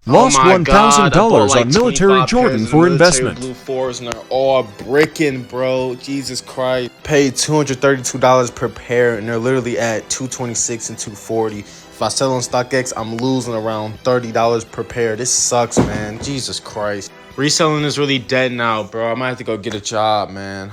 Oh Lost my god, I bought $1,000 like on military 25 Jordan pairs of for military investment. blue fours and they're all bricking, bro. Jesus Christ. Paid $232 per pair and they're literally at $226 and $240. If I sell on StockX, I'm losing around $30 per pair. This sucks, man. Jesus Christ. Reselling is really dead now, bro. I might have to go get a job, man.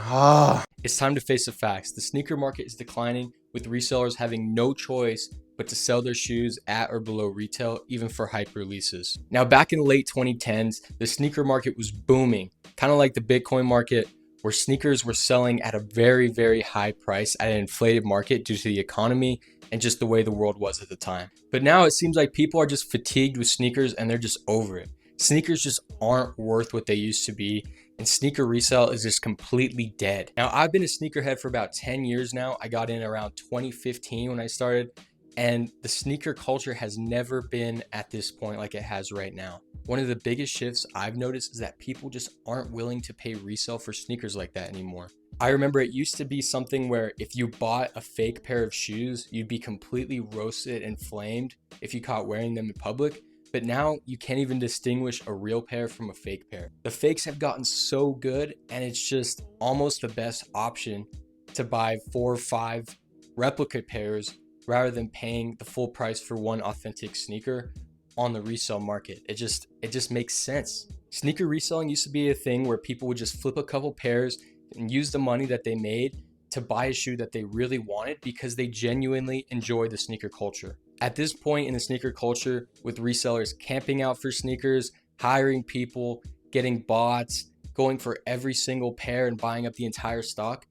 It's time to face the facts. The sneaker market is declining, with resellers having no choice but to sell their shoes at or below retail, even for hype releases. Now, back in the late 2010s, the sneaker market was booming, kind of like the Bitcoin market, where sneakers were selling at a very, very high price at an inflated market due to the economy and just the way the world was at the time. But now it seems like people are just fatigued with sneakers and they're just over it. Sneakers just aren't worth what they used to be, and sneaker resale is just completely dead. Now, I've been a sneakerhead for about 10 years now. I got in around 2015 when I started, and the sneaker culture has never been at this point like it has right now. One of the biggest shifts I've noticed is that people just aren't willing to pay resale for sneakers like that anymore. I remember it used to be something where if you bought a fake pair of shoes, you'd be completely roasted and flamed if you caught wearing them in public. But now you can't even distinguish a real pair from a fake pair. The fakes have gotten so good, and it's just almost the best option to buy 4 or 5 replica pairs rather than paying the full price for one authentic sneaker on the resale market. It just makes sense. Sneaker reselling used to be a thing where people would just flip a couple pairs and use the money that they made to buy a shoe that they really wanted because they genuinely enjoy the sneaker culture. At this point in the sneaker culture, with resellers camping out for sneakers, hiring people, getting bots, going for every single pair and buying up the entire stock,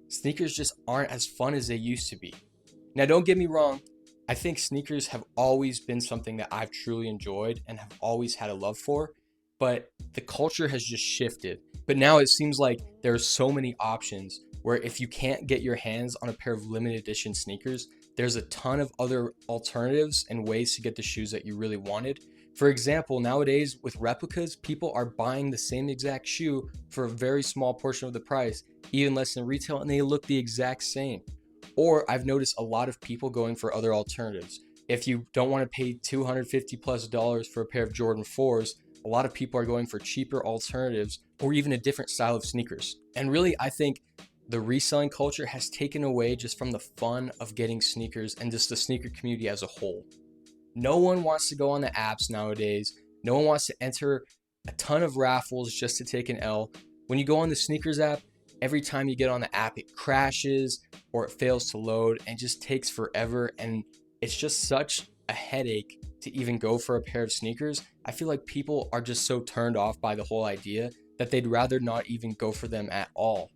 sneakers just aren't as fun as they used to be. Now, don't get me wrong, I think sneakers have always been something that I've truly enjoyed and have always had a love for, but the culture has just shifted. But now it seems like there are so many options where if you can't get your hands on a pair of limited edition sneakers, there's a ton of other alternatives and ways to get the shoes that you really wanted. For example, nowadays with replicas, people are buying the same exact shoe for a very small portion of the price, even less than retail, and they look the exact same. Or I've noticed a lot of people going for other alternatives. If you don't want to pay $250+ for a pair of Jordan 4s, a lot of people are going for cheaper alternatives or even a different style of sneakers. And really, I think the reselling culture has taken away just from the fun of getting sneakers and just the sneaker community as a whole. No one wants to go on the apps nowadays. No one wants to enter a ton of raffles just to take an L. When you go on the sneakers app, every time you get on the app, it crashes or it fails to load and just takes forever. And it's just such a headache to even go for a pair of sneakers. I feel like people are just so turned off by the whole idea that they'd rather not even go for them at all.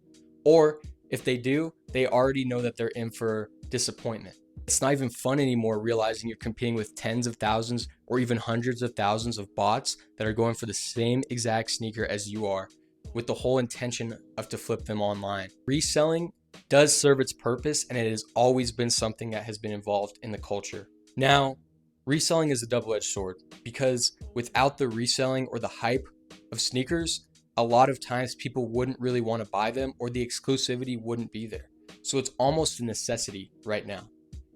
Or if they do, they already know that they're in for disappointment. It's not even fun anymore realizing you're competing with tens of thousands or even hundreds of thousands of bots that are going for the same exact sneaker as you are, with the whole intention of to flip them online. Reselling does serve its purpose, and it has always been something that has been involved in the culture. Now, reselling is a double-edged sword because without the reselling or the hype of sneakers, a lot of times people wouldn't really want to buy them or the exclusivity wouldn't be there. So it's almost a necessity right now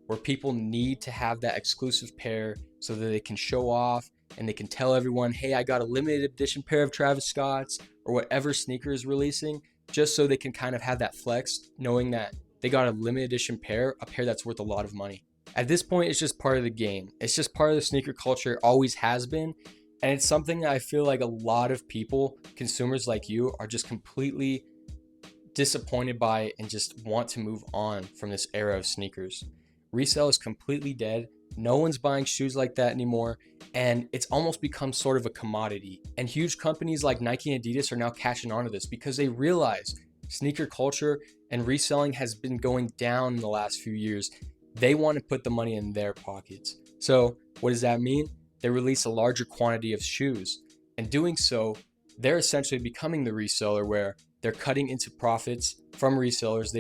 where people need to have that exclusive pair so that they can show off and they can tell everyone, hey, I got a limited edition pair of Travis Scott's or whatever sneaker is releasing, just so they can kind of have that flex knowing that they got a limited edition pair, a pair that's worth a lot of money. At this point, it's just part of the game. It's just part of the sneaker culture, always has been. And it's something that I feel like a lot of people, consumers like you, are just completely disappointed by and just want to move on from this era of sneakers. Resale is completely dead. No one's buying shoes like that anymore. And it's almost become sort of a commodity. And huge companies like Nike and Adidas are now catching on to this because they realize sneaker culture and reselling has been going down in the last few years. They want to put the money in their pockets. So what does that mean? They release a larger quantity of shoes. And doing so, they're essentially becoming the reseller where they're cutting into profits from resellers.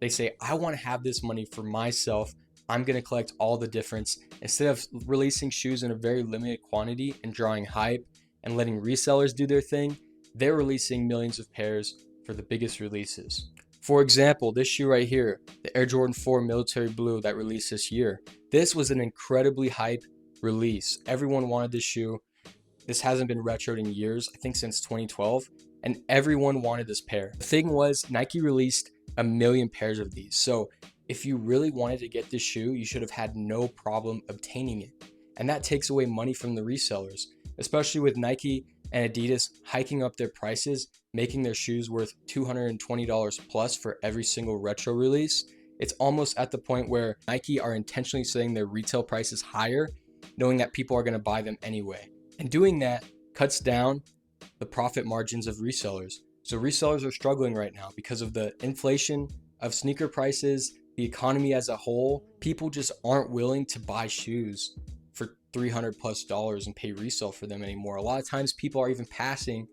They say, I want to have this money for myself. I'm going to collect all the difference. Instead of releasing shoes in a very limited quantity and drawing hype and letting resellers do their thing, they're releasing millions of pairs for the biggest releases. For example, this shoe right here, the Air Jordan 4 Military Blue that released this year. This was an incredibly hype release. Everyone wanted this shoe. This hasn't been retroed in years, I think since 2012, and everyone wanted this pair. The thing was, Nike released 1 million pairs of these. So if you really wanted to get this shoe, you should have had no problem obtaining it. And that takes away money from the resellers, especially with Nike and Adidas hiking up their prices, making their shoes worth $220 plus for every single retro release. It's almost at the point where Nike are intentionally setting their retail prices higher, knowing that people are going to buy them anyway. And doing that cuts down the profit margins of resellers. So resellers are struggling right now because of the inflation of sneaker prices, the economy as a whole. People just aren't willing to buy shoes for $300+ and pay resale for them anymore. A lot of times people are even passing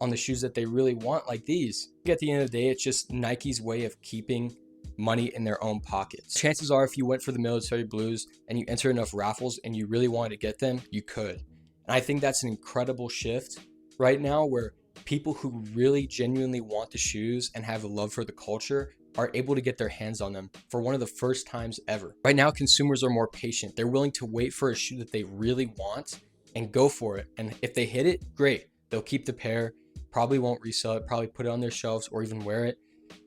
on the shoes that they really want, like these. At the end of the day, it's just Nike's way of keeping money in their own pockets. Chances are if you went for the military blues and you enter enough raffles and you really wanted to get them, you could. And I think that's an incredible shift right now where people who really genuinely want the shoes and have a love for the culture are able to get their hands on them for one of the first times ever. Right now, consumers are more patient. They're willing to wait for a shoe that they really want and go for it. And if they hit it, great. They'll keep the pair, probably won't resell it, probably put it on their shelves or even wear it.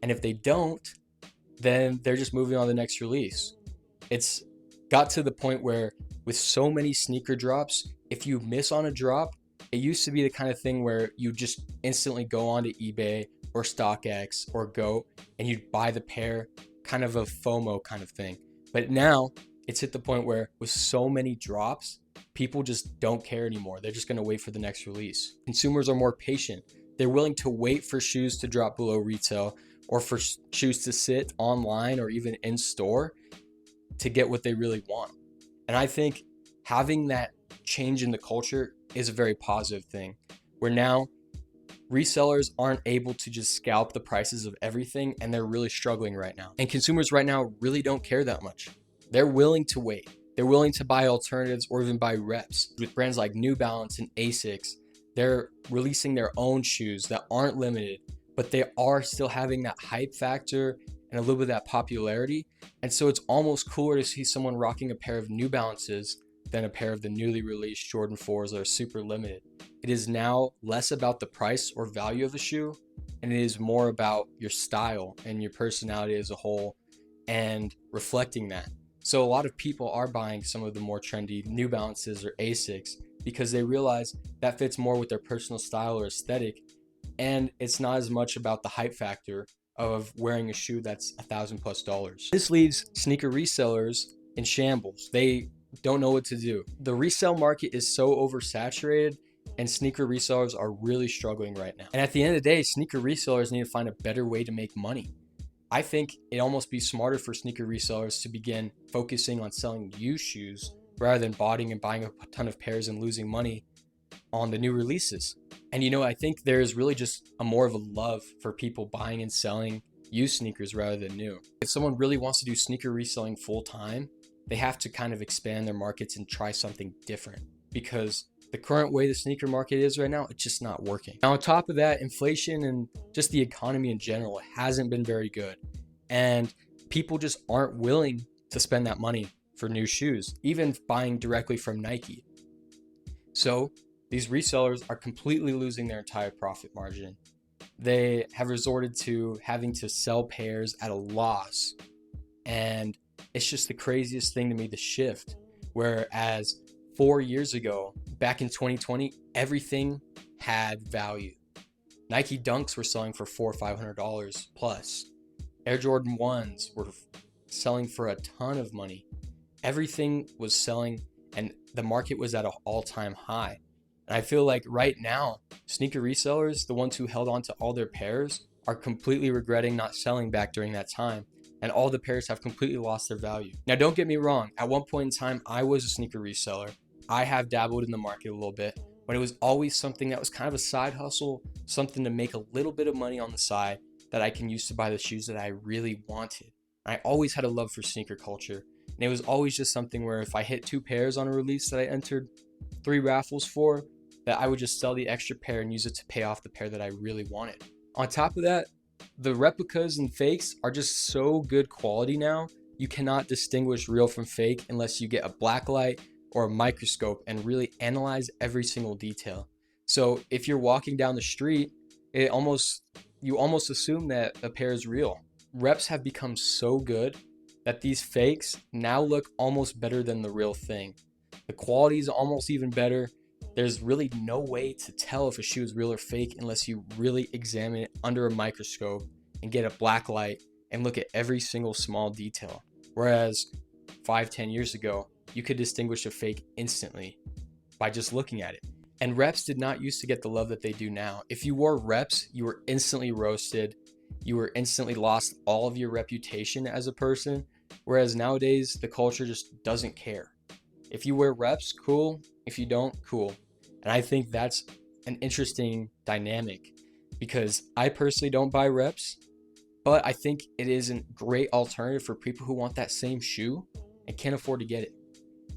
And if they don't, then they're just moving on to the next release. It's got to the point where with so many sneaker drops, if you miss on a drop, it used to be the kind of thing where you just instantly go onto eBay or StockX or Go and you'd buy the pair, kind of a FOMO kind of thing. But now it's at the point where with so many drops, people just don't care anymore. They're just going to wait for the next release. Consumers are more patient. They're willing to wait for shoes to drop below retail or for shoes to sit online or even in store to get what they really want. And I think having that change in the culture is a very positive thing, where now resellers aren't able to just scalp the prices of everything, and they're really struggling right now. And consumers right now really don't care that much. They're willing to wait. They're willing to buy alternatives or even buy reps. With brands like New Balance and Asics, they're releasing their own shoes that aren't limited, but they are still having that hype factor and a little bit of that popularity. And so it's almost cooler to see someone rocking a pair of New Balances than a pair of the newly released Jordan 4s that are super limited. It is now less about the price or value of the shoe, and it is more about your style and your personality as a whole and reflecting that. So a lot of people are buying some of the more trendy New Balances or Asics because they realize that fits more with their personal style or aesthetic, and it's not as much about the hype factor of wearing a shoe that's $1,000+. This leaves sneaker resellers in shambles. They don't know what to do. The resale market is so oversaturated, and sneaker resellers are really struggling right now. And at the end of the day, sneaker resellers need to find a better way to make money. I think it almost be smarter for sneaker resellers to begin focusing on selling used shoes rather than buying a ton of pairs and losing money on the new releases. And I think there's really just more of a love for people buying and selling used sneakers rather than new. If someone really wants to do sneaker reselling full time, they have to kind of expand their markets and try something different, because the current way the sneaker market is right now, it's just not working. Now, on top of that, inflation and just the economy in general hasn't been very good. And people just aren't willing to spend that money for new shoes, even buying directly from Nike. So these resellers are completely losing their entire profit margin. They have resorted to having to sell pairs at a loss. And it's just the craziest thing to me, the shift. Whereas 4 years ago, back in 2020, everything had value. Nike Dunks were selling for $400 or $500 plus. Air Jordan 1s were selling for a ton of money. Everything was selling, and the market was at an all-time high. And I feel like right now, sneaker resellers, the ones who held on to all their pairs, are completely regretting not selling back during that time. And all the pairs have completely lost their value. Now, don't get me wrong. At one point in time, I was a sneaker reseller. I have dabbled in the market a little bit, but it was always something that was kind of a side hustle, something to make a little bit of money on the side that I can use to buy the shoes that I really wanted. I always had a love for sneaker culture. And it was always just something where if I hit 2 pairs on a release that I entered 3 raffles for, that I would just sell the extra pair and use it to pay off the pair that I really wanted. On top of that, the replicas and fakes are just so good quality now. You cannot distinguish real from fake unless you get a black light or a microscope and really analyze every single detail. So if you're walking down the street, you almost assume that a pair is real. Reps have become so good that these fakes now look almost better than the real thing. The quality is almost even better. There's really no way to tell if a shoe is real or fake unless you really examine it under a microscope and get a black light and look at every single small detail. Whereas 5-10 years ago, you could distinguish a fake instantly by just looking at it. And reps did not used to get the love that they do now. If you wore reps, you were instantly roasted. You were instantly lost all of your reputation as a person. Whereas nowadays, the culture just doesn't care. If you wear reps, cool. If you don't, cool. And I think that's an interesting dynamic because I personally don't buy reps, but I think it is a great alternative for people who want that same shoe and can't afford to get it.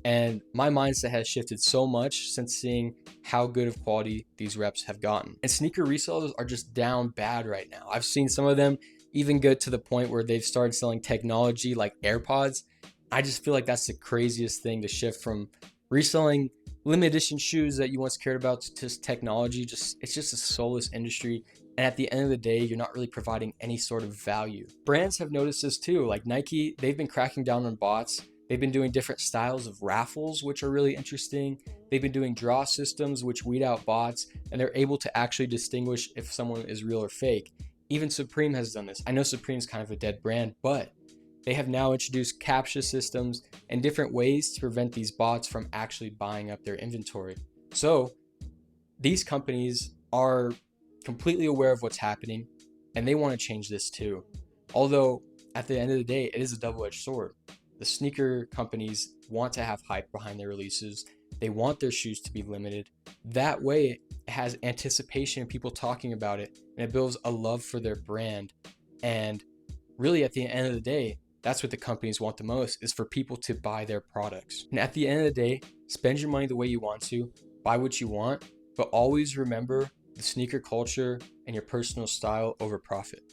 And my mindset has shifted so much since seeing how good of quality these reps have gotten. And sneaker resellers are just down bad right now. I've seen some of them even get to the point where they've started selling technology like AirPods. I just feel like that's the craziest thing to shift from reselling limited edition shoes that you once cared about to just technology. It's just a soulless industry. And at the end of the day, you're not really providing any sort of value. Brands have noticed this too. Like Nike, they've been cracking down on bots. They've been doing different styles of raffles, which are really interesting. They've been doing draw systems, which weed out bots, and they're able to actually distinguish if someone is real or fake. Even Supreme has done this. I know Supreme's kind of a dead brand, but they have now introduced CAPTCHA systems and different ways to prevent these bots from actually buying up their inventory. So these companies are completely aware of what's happening, and they want to change this too. Although at the end of the day, it is a double-edged sword. The sneaker companies want to have hype behind their releases. They want their shoes to be limited. That way, it has anticipation and people talking about it, and it builds a love for their brand. And really, at the end of the day, that's what the companies want the most, is for people to buy their products. And at the end of the day, spend your money the way you want to, buy what you want, but always remember the sneaker culture and your personal style over profit.